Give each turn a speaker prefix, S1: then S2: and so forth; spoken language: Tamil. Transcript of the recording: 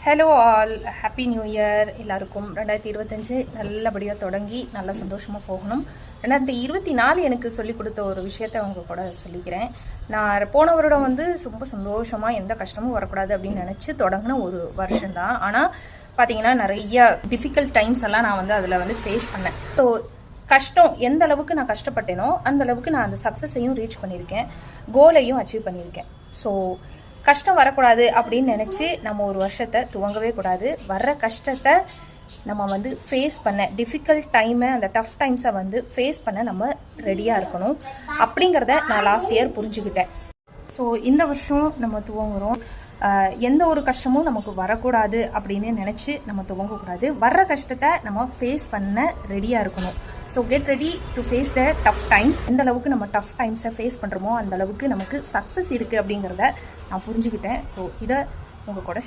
S1: Hello all, happy new year எல்லாருக்கும். 2025 நல்லபடியாக தொடங்கி நல்லா சந்தோஷமாக போகணும். 2024 எனக்கு சொல்லிக் கொடுத்த ஒரு விஷயத்த அவங்க கூட சொல்லிக்கிறேன். நான் போன வருடம் ரொம்ப சந்தோஷமாக எந்த கஷ்டமும் வரக்கூடாது அப்படின்னு நினச்சி தொடங்கின ஒரு வருஷம்தான். ஆனால் பார்த்தீங்கன்னா நிறைய டிஃபிகல்ட் டைம்ஸ் எல்லாம் நான் அதில் ஃபேஸ் பண்ணேன். ஸோ கஷ்டம் எந்த அளவுக்கு நான் கஷ்டப்பட்டேனோ அந்த அளவுக்கு நான் அந்த சக்ஸஸையும் ரீச் பண்ணியிருக்கேன், கோலையும் அச்சீவ் பண்ணியிருக்கேன். ஸோ கஷ்டம் வரக்கூடாது அப்படின்னு நினச்சி நம்ம ஒரு வருஷத்தை துவங்கவே கூடாது. வர்ற கஷ்டத்தை நம்ம ஃபேஸ் பண்ண, டிஃபிகல்ட் டைமை, அந்த டஃப் டைம்ஸை ஃபேஸ் பண்ண நம்ம ரெடியாக இருக்கணும் அப்படிங்கிறத நான் லாஸ்ட் இயர் புரிஞ்சுக்கிட்டேன். ஸோ இந்த வருஷம் நம்ம துவங்குறோம். எந்த ஒரு கஷ்டமும் நமக்கு வரக்கூடாது அப்படின்னு நினச்சி நம்ம துவங்கக்கூடாது. வர்ற கஷ்டத்தை நம்ம ஃபேஸ் பண்ண ரெடியாக இருக்கணும். So get ready to face the tough time. எந்த அளவுக்கு நம்ம டஃப் டைம்ஸை ஃபேஸ் பண்ணுறோமோ அந்த அளவுக்கு நமக்கு சக்ஸஸ் இருக்குது அப்படிங்கிறத நான் புரிஞ்சுக்கிட்டேன். ஸோ இதை உங்கள் கூட